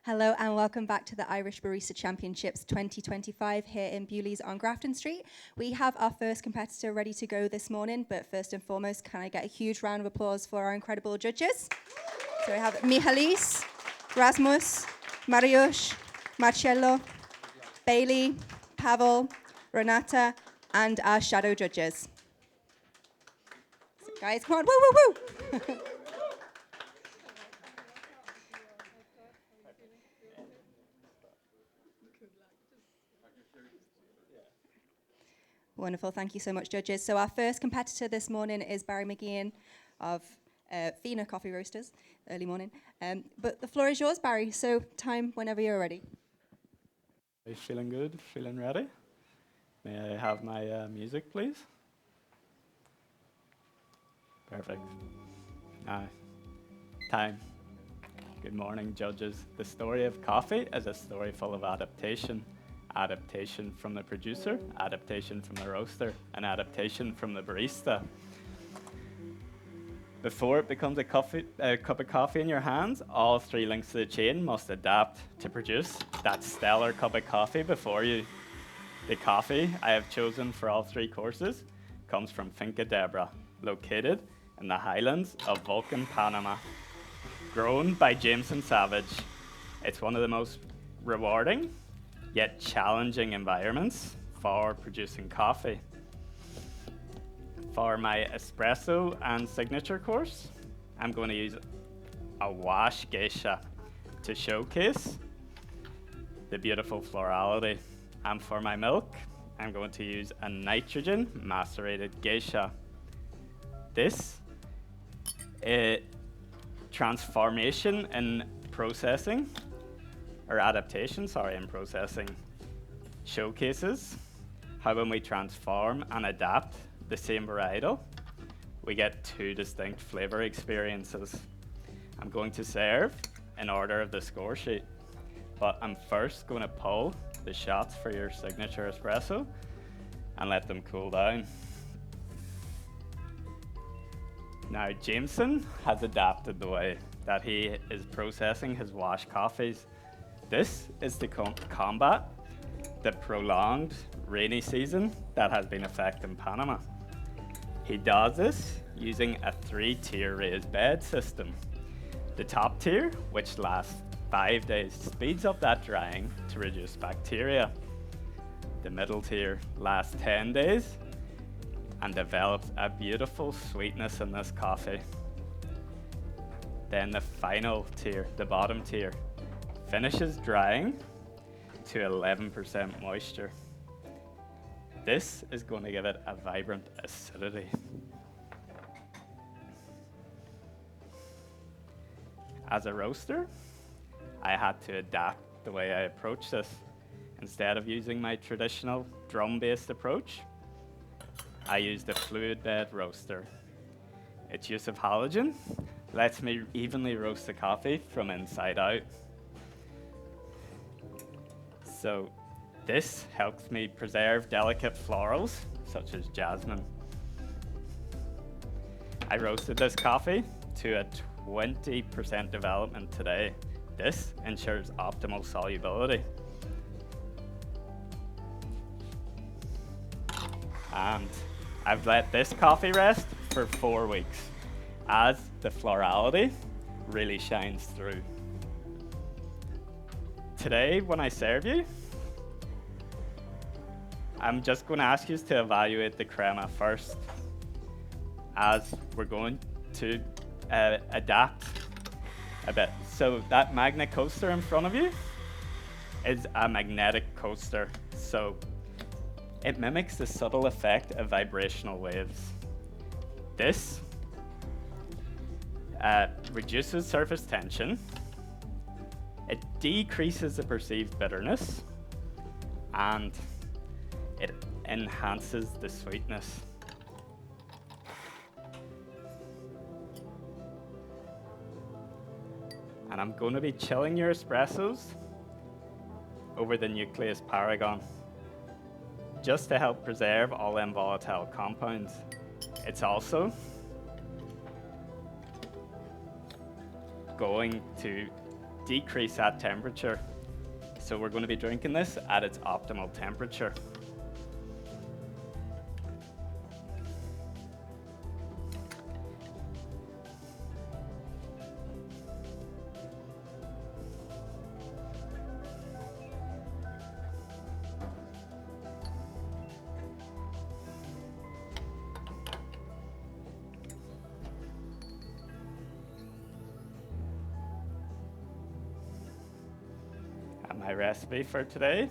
Hello and welcome back to the Irish Barista Championships 2025 here in Bewley's on Grafton Street. We have our first competitor ready to go this morning, but first and foremost, can I get a huge round of applause for our incredible judges? So we have Michalis, Rasmus, Mariusz, Marcello, Bailey, Pavel, Renata, and our shadow judges. So guys, come on, woo, woo, woo! Wonderful, thank you so much, judges. So our first competitor this morning is Barry McGeehin of Fina Coffee Roasters, early morning. But the floor is yours, Barry, so time whenever you're ready. Are you feeling good? Feeling ready? May I have my music, please? Perfect. Time. Good morning, judges. The story of coffee is a story full of adaptation. Adaptation from the producer, adaptation from the roaster, and adaptation from the barista. Before it becomes a cup of coffee in your hands, all three links to the chain must adapt to produce that stellar cup of coffee before you. The coffee I have chosen for all three courses comes from Finca Debra, located in the highlands of Vulcan, Panama. Grown by Jameson Savage, it's one of the most rewarding yet challenging environments for producing coffee. For my espresso and signature course, I'm going to use a wash geisha to showcase the beautiful florality. And for my milk, I'm going to use a nitrogen macerated geisha. This transformation in processing or adaptation, in processing, showcases how when we transform and adapt the same varietal, we get two distinct flavor experiences. I'm going to serve in order of the score sheet, but I'm first going to pull the shots for your signature espresso and let them cool down. Now, Jameson has adapted the way that he is processing his wash coffees. This is to combat the prolonged rainy season that has been affecting Panama. He does this using a 3-tier raised bed system. The top tier, which lasts 5 days, speeds up that drying to reduce bacteria. The middle tier lasts 10 days and develops a beautiful sweetness in this coffee. Then the final tier, the bottom tier, finishes drying to 11% moisture. This is going to give it a vibrant acidity. As a roaster, I had to adapt the way I approach this. Instead of using my traditional drum-based approach, I used a fluid bed roaster. Its use of halogen lets me evenly roast the coffee from inside out. So this helps me preserve delicate florals, such as jasmine. I roasted this coffee to a 20% development today. This ensures optimal solubility. And I've let this coffee rest for 4 weeks as the florality really shines through. Today, when I serve you, I'm just going to ask you to evaluate the crema first, as we're going to adapt a bit. So that magnet coaster in front of you is a magnetic coaster. So it mimics the subtle effect of vibrational waves. This reduces surface tension. It decreases the perceived bitterness, and it enhances the sweetness. And I'm going to be chilling your espressos over the nucleus paragon, just to help preserve all them volatile compounds. It's also going to decrease that temperature. So we're going to be drinking this at its optimal temperature. And my recipe for today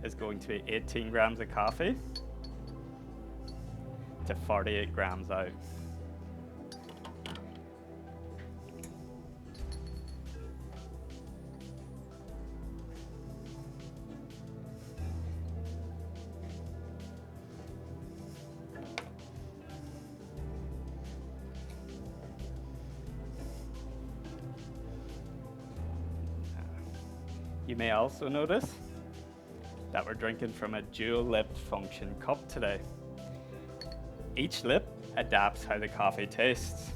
is going to be 18 grams of coffee to 48 grams out. You may also notice that we're drinking from a dual-lipped function cup today. Each lip adapts how the coffee tastes.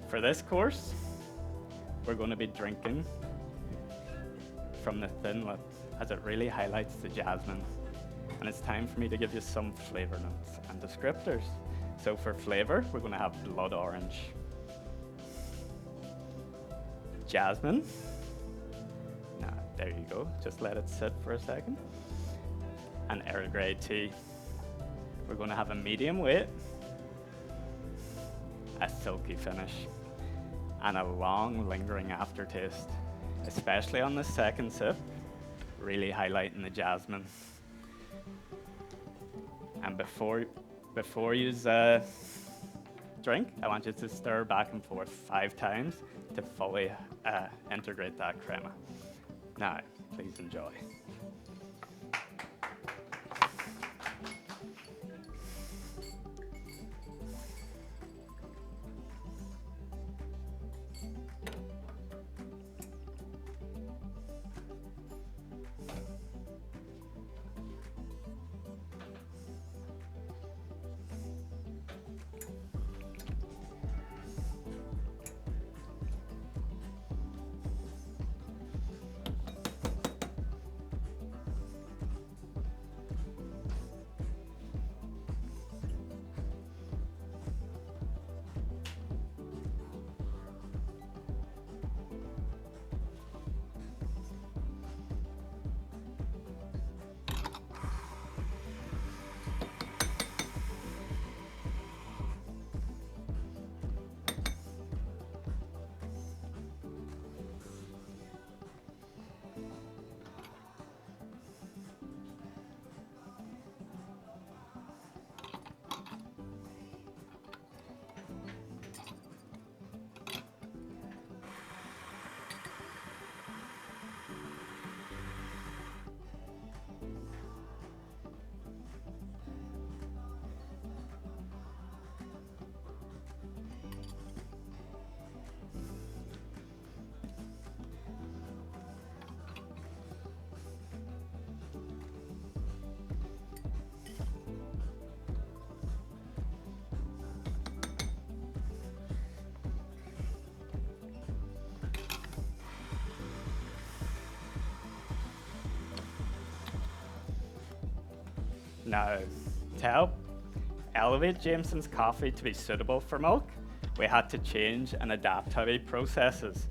For this course, we're going to be drinking from the thin lip as it really highlights the jasmine. And it's time for me to give you some flavor notes and descriptors. So for flavor, we're going to have blood orange, jasmine. There you go, just let it sit for a second. And Earl Grey tea. We're going to have a medium weight, a silky finish, and a long lingering aftertaste, especially on the second sip, really highlighting the jasmine. And before you drink, I want you to stir back and forth 5 times to fully integrate that crema. Now, please enjoy. Now, to help elevate Jameson's coffee to be suitable for milk, we had to change and adapt how he processes,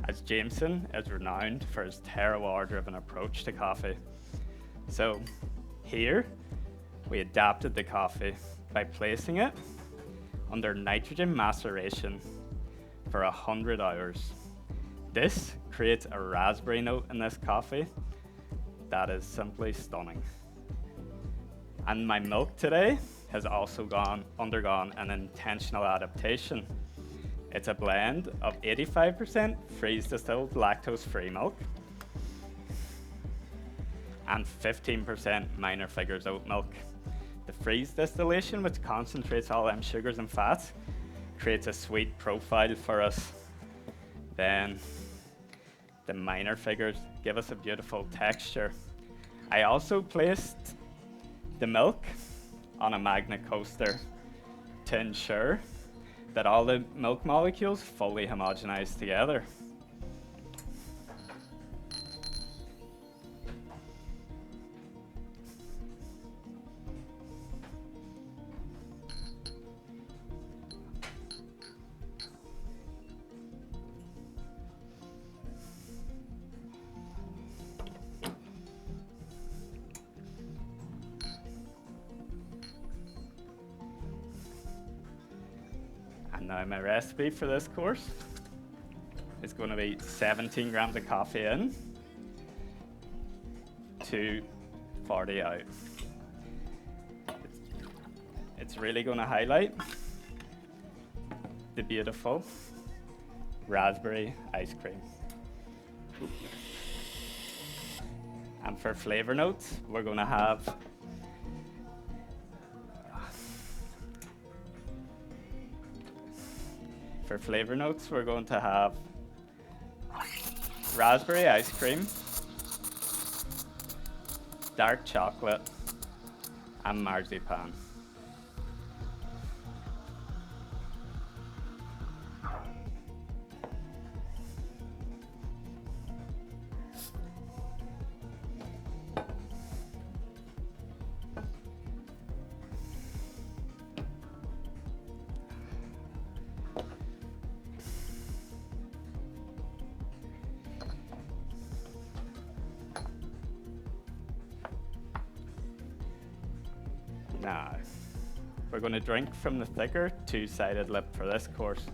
as Jameson is renowned for his terroir-driven approach to coffee. So here, we adapted the coffee by placing it under nitrogen maceration for 100 hours. This creates a raspberry note in this coffee that is simply stunning. And my milk today has also undergone an intentional adaptation. It's a blend of 85% freeze-distilled lactose-free milk and 15% minor figures oat milk. The freeze distillation, which concentrates all them sugars and fats, creates a sweet profile for us. Then the minor figures give us a beautiful texture. I also placed the milk on a magnet coaster to ensure that all the milk molecules fully homogenize together. And now my recipe for this course is going to be 17 grams of coffee in, 240 out. It's really going to highlight the beautiful raspberry ice cream. And for flavor notes, we're going to have raspberry ice cream, dark chocolate, and marzipan. Now, we're going to drink from the thicker two-sided lip for this course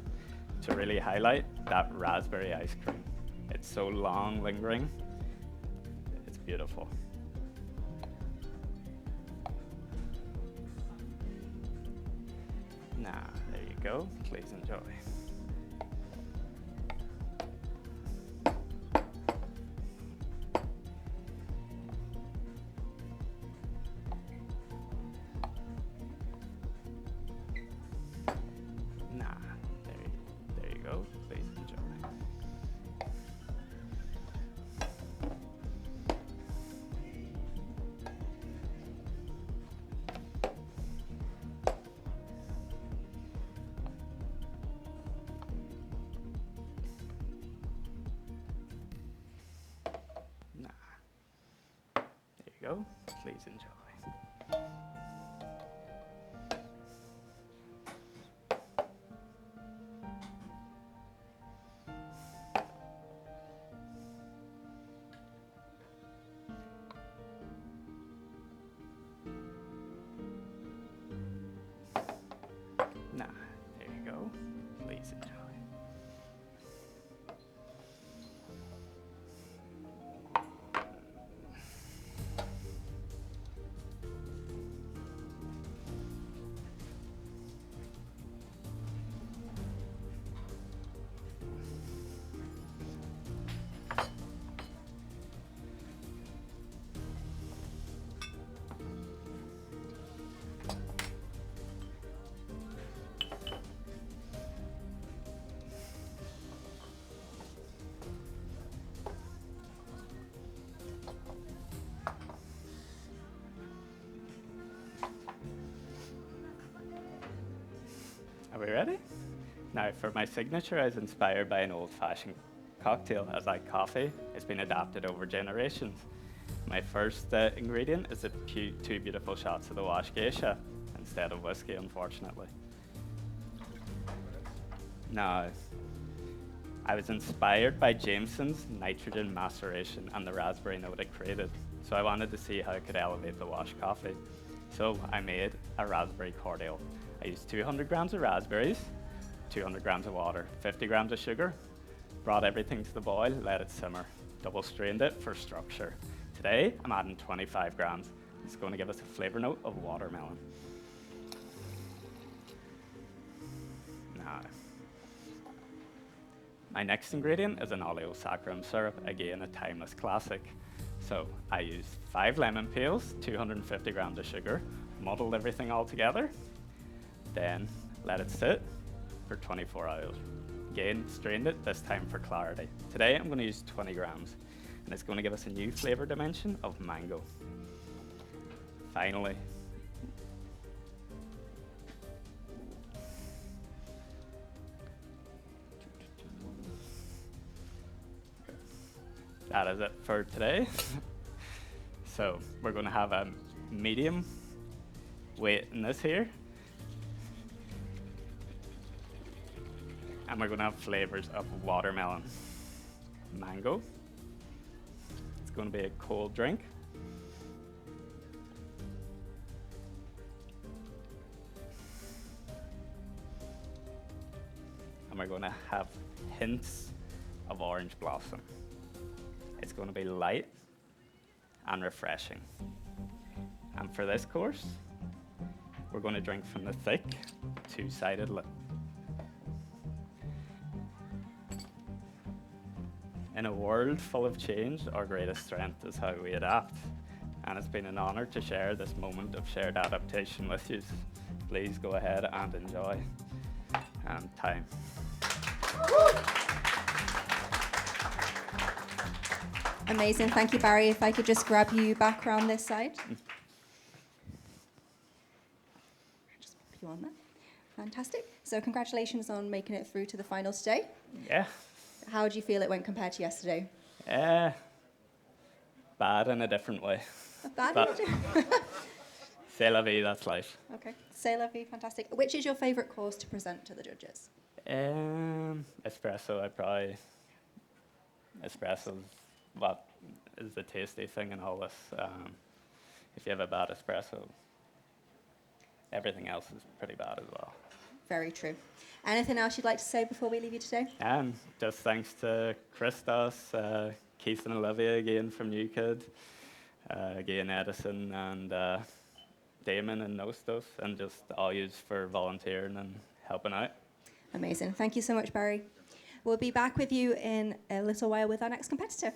to really highlight that raspberry ice cream. It's so long, lingering. It's beautiful. Now, there you go. Please enjoy. There you go. Please enjoy. Nah. There you go. Please enjoy. Nah, there you go. Please enjoy. Are we ready? Now, for my signature, I was inspired by an old-fashioned cocktail. As like coffee, it's been adapted over generations. My first ingredient is two beautiful shots of the wash geisha instead of whiskey, unfortunately. Now, I was inspired by Jameson's nitrogen maceration and the raspberry note it created. So I wanted to see how I could elevate the wash coffee. So I made a raspberry cordial. I used 200 grams of raspberries, 200 grams of water, 50 grams of sugar, brought everything to the boil, let it simmer, double strained it for structure. Today, I'm adding 25 grams. It's going to give us a flavor note of watermelon. Now, my next ingredient is an oleosaccharum syrup, again a timeless classic. So I used 5 lemon peels, 250 grams of sugar, muddled everything all together, then let it sit for 24 hours. Again, strained it, this time for clarity. Today I'm going to use 20 grams, and it's going to give us a new flavor dimension of mango. Finally, that is it for today. So we're going to have a medium weight in this here. And we're going to have flavors of watermelon, mango. It's going to be a cold drink. And we're going to have hints of orange blossom. It's going to be light and refreshing. And for this course, we're going to drink from the thick, two-sided lip. In a world full of change, our greatest strength is how we adapt. And it's been an honor to share this moment of shared adaptation with you. Please go ahead and enjoy. And time. Amazing. Thank you, Barry. If I could just grab you back around this side. Just pop you on there. Fantastic. So congratulations on making it through to the final today. Yeah. How do you feel it went compared to yesterday? Bad in a different way. Bad? But c'est la vie, that's life. Okay. C'est la vie, fantastic. Which is your favourite course to present to the judges? Espresso, espresso what is the tasty thing in all this. If you have a bad espresso, everything else is pretty bad as well. Very true. Anything else you'd like to say before we leave you today? Just thanks to Christos, Keith and Olivia again from New Kid, again Edison and Damon and Nostos, and just all yous for volunteering and helping out. Amazing. Thank you so much, Barry. We'll be back with you in a little while with our next competitor.